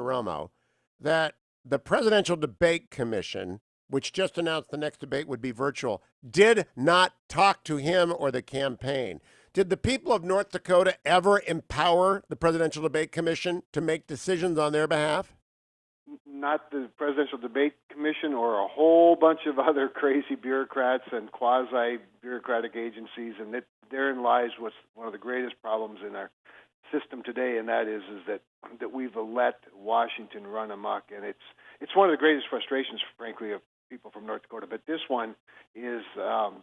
Romo that the Presidential Debate Commission, which just announced the next debate would be virtual, did not talk to him or the campaign. Did the people of North Dakota ever empower the Presidential Debate Commission to make decisions on their behalf? Not the Presidential Debate Commission or a whole bunch of other crazy bureaucrats and quasi-bureaucratic agencies, and therein lies what's one of the greatest problems in our system today, and that is that we've let Washington run amok, and it's one of the greatest frustrations, frankly, of people from North Dakota. But this one is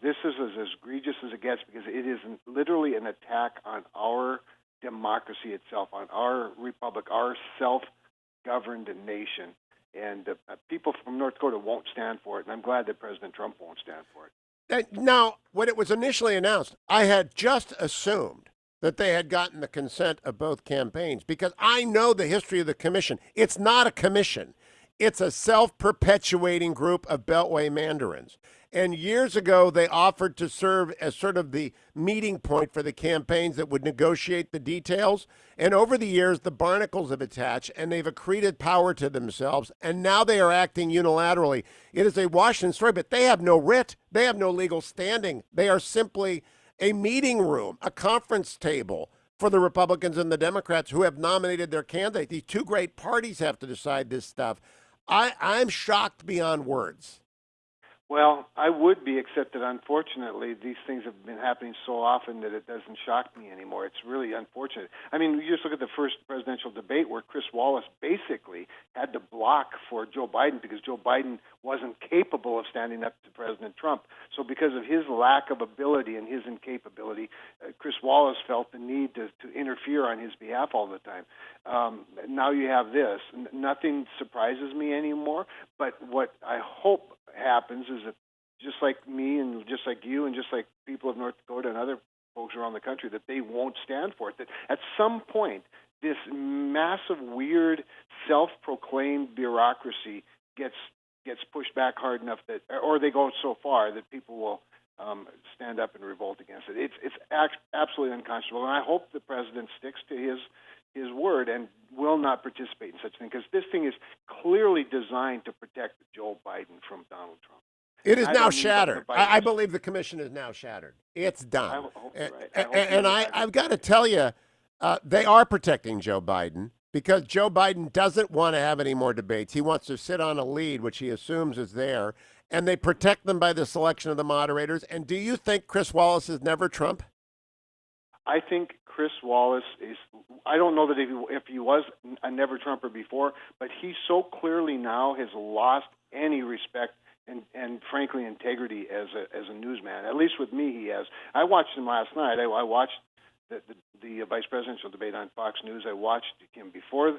this is as egregious as it gets, because it is literally an attack on our democracy itself, on our republic, our self-governed nation. And people from North Dakota won't stand for it, and I'm glad that President Trump won't stand for it. Now, when it was initially announced, I had just assumed that they had gotten the consent of both campaigns, because I know the history of the commission. It's not a commission. It's a self-perpetuating group of Beltway mandarins. And years ago, they offered to serve as sort of the meeting point for the campaigns that would negotiate the details. And over the years, the barnacles have attached, and they've accreted power to themselves. And now they are acting unilaterally. It is a Washington story, but they have no writ. They have no legal standing. They are simply a meeting room, a conference table for the Republicans and the Democrats who have nominated their candidate. These two great parties have to decide this stuff. I'm shocked beyond words. Well, I would be, except that unfortunately these things have been happening so often that it doesn't shock me anymore. It's really unfortunate. I mean, you just look at the first presidential debate where Chris Wallace basically had to block for Joe Biden because Joe Biden wasn't capable of standing up to President Trump. So because of his lack of ability and his incapability, Chris Wallace felt the need to interfere on his behalf all the time. Now you have this. Nothing surprises me anymore, but what I hope happens is that just like me and just like you and just like people of North Dakota and other folks around the country, that they won't stand for it. That at some point, this massive, weird, self-proclaimed bureaucracy gets pushed back hard enough that, or they go so far that people will stand up and revolt against it. It's absolutely unconscionable, and I hope the president sticks to his word and will not participate in such thing, because this thing is clearly designed to protect Joe Biden from Donald Trump. It is now shattered. I believe the commission is now shattered. It's done. I've got to tell you, they are protecting Joe Biden because Joe Biden doesn't want to have any more debates. He wants to sit on a lead, which he assumes is there, and they protect them by the selection of the moderators. And do you think Chris Wallace is never Trump? I think Chris Wallace is, I don't know that if he was a never Trumper before, but he so clearly now has lost any respect and frankly, integrity as a newsman. At least with me, he has. I watched him last night. I watched the vice presidential debate on Fox News. I watched him before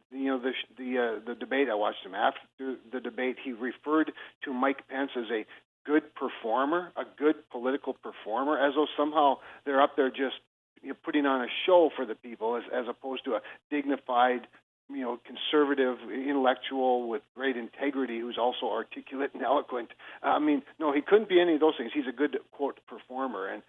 the debate. I watched him after the debate. He referred to Mike Pence as a good performer, a good political performer, as though somehow they're up there just putting on a show for the people, as opposed to a dignified, conservative intellectual with great integrity who's also articulate and eloquent. I mean, no, he couldn't be any of those things. He's a good, quote, performer. And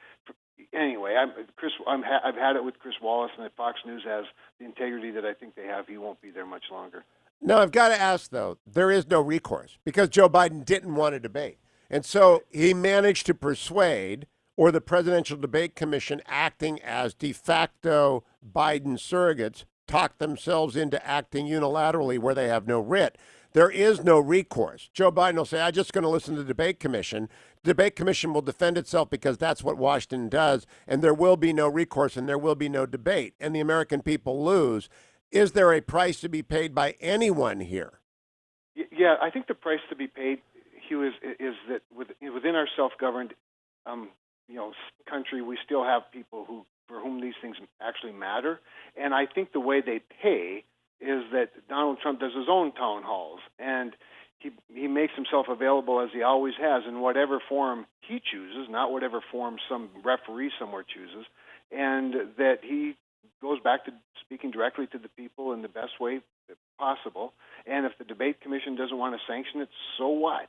anyway, I've had it with Chris Wallace, and if Fox News has the integrity that I think they have, he won't be there much longer. Now, I've got to ask, though, there is no recourse because Joe Biden didn't want to debate. And so he managed to persuade, or the Presidential Debate Commission acting as de facto Biden surrogates, talk themselves into acting unilaterally where they have no writ. There is no recourse. Joe Biden will say, I'm just going to listen to the debate commission. The debate commission will defend itself because that's what Washington does, and there will be no recourse and there will be no debate, and the American people lose. Is there a price to be paid by anyone here? Yeah, I think the price to be paid, Hugh, is that within our self-governed country, we still have people for whom these things actually matter. And I think the way they pay is that Donald Trump does his own town halls, and he makes himself available, as he always has, in whatever form he chooses, not whatever form some referee somewhere chooses, and that he goes back to speaking directly to the people in the best way possible. And if the debate commission doesn't want to sanction it, so what?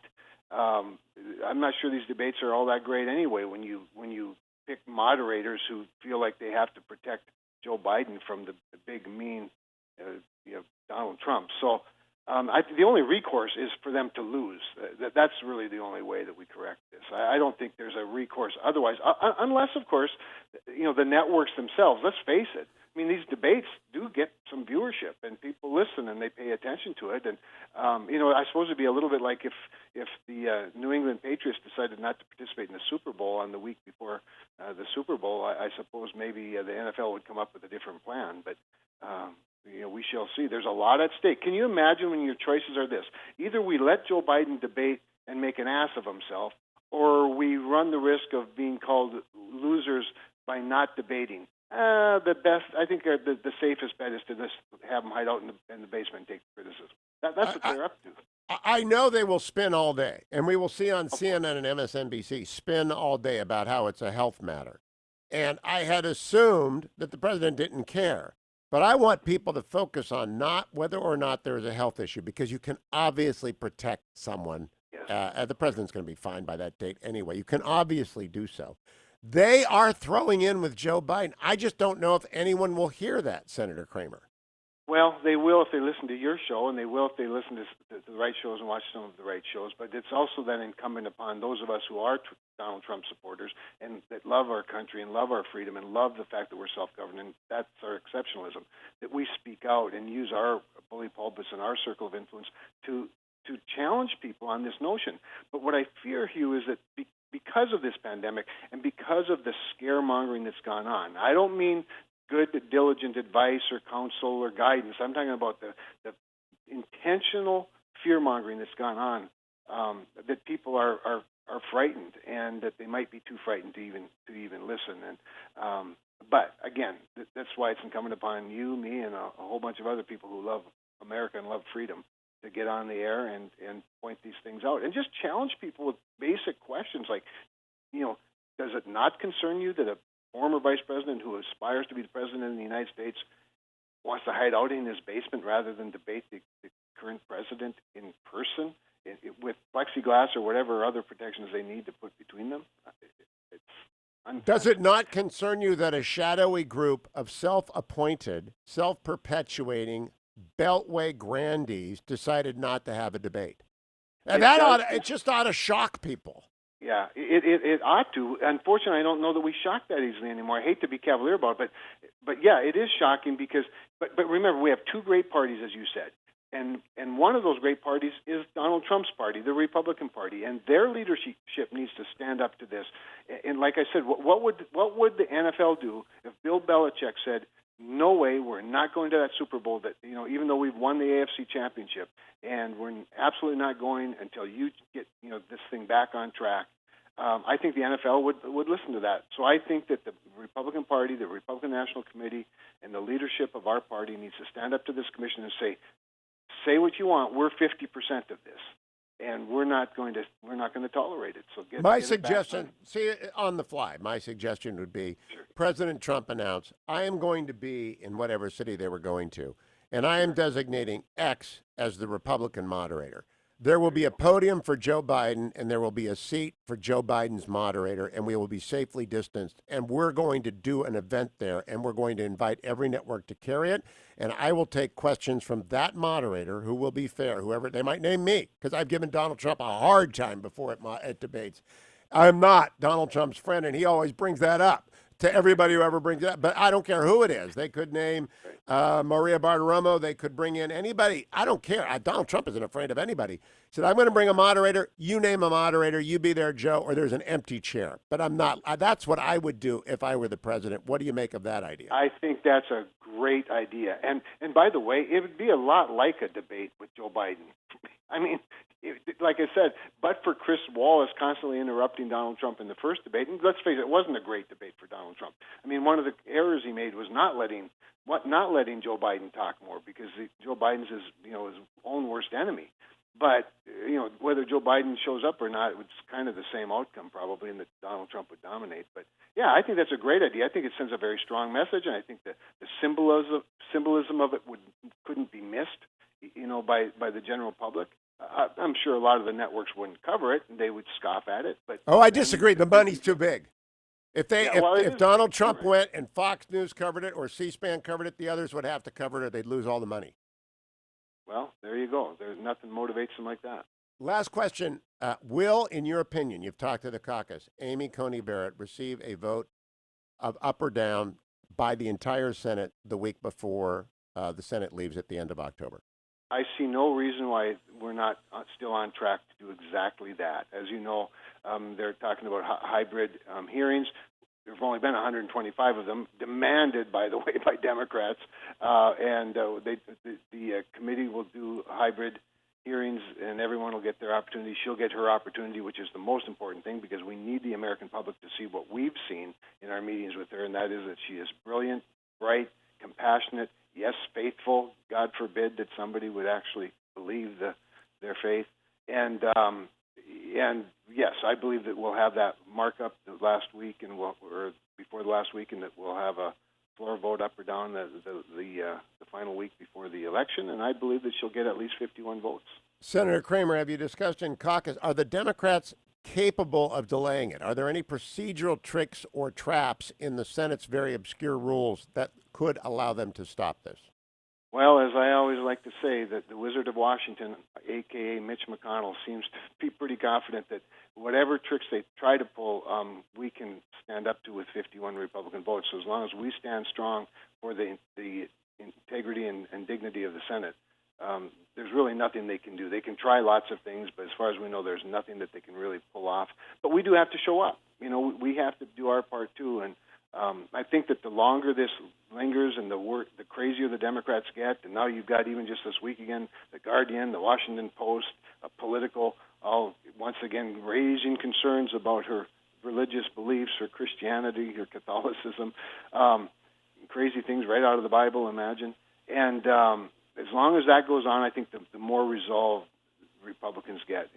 I'm not sure these debates are all that great anyway when you pick moderators who feel like they have to protect Joe Biden from the big, mean, Donald Trump. So the only recourse is for them to lose. That's really the only way that we correct this. I don't think there's a recourse otherwise, unless, of course, the networks themselves. Let's face it. I mean, these debates do get some viewership, and people listen and they pay attention to it. And I suppose it'd be a little bit like if the New England Patriots decided not to participate in the Super Bowl on the week before the Super Bowl. I suppose maybe the NFL would come up with a different plan, but. We shall see. There's a lot at stake. Can you imagine when your choices are this? Either we let Joe Biden debate and make an ass of himself, or we run the risk of being called losers by not debating. The safest bet is to just have him hide out in the basement and take criticism. That's what they're up to. I know they will spin all day, and we will see on CNN and MSNBC spin all day about how it's a health matter. And I had assumed that the president didn't care. But I want people to focus on not whether or not there is a health issue, because you can obviously protect someone. Yes. The president's going to be fine by that date anyway. You can obviously do so. They are throwing in with Joe Biden. I just don't know if anyone will hear that, Senator Cramer. Well, they will if they listen to your show, and they will if they listen to the right shows and watch some of the right shows. But it's also then incumbent upon those of us who are Donald Trump supporters and that love our country and love our freedom and love the fact that we're self-governed, and that's our exceptionalism, that we speak out and use our bully pulpits and our circle of influence to challenge people on this notion. But what I fear, Hugh, is that because of this pandemic and because of the scaremongering that's gone on, I don't mean good, diligent advice or counsel or guidance. I'm talking about the intentional fear-mongering that's gone on, that people are frightened, and that they might be too frightened to even listen. And but again, that's why it's incumbent upon you, me, and a whole bunch of other people who love America and love freedom to get on the air and point these things out and just challenge people with basic questions like, does it not concern you that a former vice president who aspires to be the president of the United States wants to hide out in his basement rather than debate the current president in person with plexiglass or whatever other protections they need to put between them? Does it not concern you that a shadowy group of self-appointed, self-perpetuating Beltway grandees decided not to have a debate? And it just ought to shock people. Yeah, it ought to. Unfortunately, I don't know that we shock that easily anymore. I hate to be cavalier about it, but yeah, it is shocking because. But remember, we have two great parties, as you said, and one of those great parties is Donald Trump's party, the Republican Party, and their leadership needs to stand up to this. And like I said, what would the NFL do if Bill Belichick said, "No way, we're not going to that Super Bowl. That even though we've won the AFC Championship, and we're absolutely not going until you get this thing back on track." I think the NFL would listen to that. So I think that the Republican Party, the Republican National Committee, and the leadership of our party needs to stand up to this commission and say what you want. We're 50% of this, and we're not going to tolerate it. So my suggestion, on the fly, my suggestion would be, sure. President Trump announced, I am going to be in whatever city they were going to, and I am designating X as the Republican moderator. There will be a podium for Joe Biden, and there will be a seat for Joe Biden's moderator, and we will be safely distanced. And we're going to do an event there, and we're going to invite every network to carry it. And I will take questions from that moderator, who will be fair, whoever they might name me, because I've given Donald Trump a hard time before at debates. I'm not Donald Trump's friend, and he always brings that up to everybody who ever brings it up. But I don't care who it is. They could name Maria Bartiromo. They could bring in anybody. I don't care. Donald Trump isn't afraid of anybody. He said, I'm going to bring a moderator. You name a moderator. You be there, Joe, or there's an empty chair. But I'm not. That's what I would do if I were the president. What do you make of that idea? I think that's a great idea. And by the way, it would be a lot like a debate with Joe Biden. I mean, like I said, but for Chris Wallace constantly interrupting Donald Trump in the first debate, and let's face it wasn't a great debate for Donald Trump. I mean, one of the errors he made was not letting Joe Biden talk more, because Joe Biden's his own worst enemy. But whether Joe Biden shows up or not, it's kind of the same outcome probably, and that Donald Trump would dominate. But yeah, I think that's a great idea. I think it sends a very strong message, and I think the symbolism of it couldn't be missed, by the general public. I'm sure a lot of the networks wouldn't cover it, and they would scoff at it. But I disagree. The money's too big. If Donald Trump went and Fox News covered it or C-SPAN covered it, the others would have to cover it, or they'd lose all the money. Well, there you go. There's nothing motivates them like that. Last question. Will, in your opinion, you've talked to the caucus, Amy Coney Barrett receive a vote of up or down by the entire Senate the week before the Senate leaves at the end of October? I see no reason why we're not still on track to do exactly that. As you know, they're talking about hybrid hearings. There have only been 125 of them, demanded, by the way, by Democrats. The committee will do hybrid hearings, and everyone will get their opportunity. She'll get her opportunity, which is the most important thing, because we need the American public to see what we've seen in our meetings with her, and that is that she is brilliant, bright, compassionate, yes, faithful. God forbid that somebody would actually believe their faith. And yes, I believe that we'll have that markup the last week, or before the last week, and that we'll have a floor vote up or down the final week before the election. And I believe that she'll get at least 51 votes. Senator Cramer, have you discussed in caucus, are the Democrats capable of delaying it? Are there any procedural tricks or traps in the Senate's very obscure rules that could allow them to stop this? Well, as I always like to say, that the Wizard of Washington, a.k.a. Mitch McConnell, seems to be pretty confident that whatever tricks they try to pull, we can stand up to with 51 Republican votes. So as long as we stand strong for the integrity and dignity of the Senate, there's really nothing they can do. They can try lots of things, but as far as we know, there's nothing that they can really pull off. But we do have to show up. We have to do our part too. And I think that the longer this lingers and the crazier the Democrats get, and now you've got even just this week again, the Guardian, the Washington Post, Political, all once again raising concerns about her religious beliefs, her Christianity, her Catholicism, crazy things right out of the Bible, imagine. And as long as that goes on, I think the more resolve Republicans get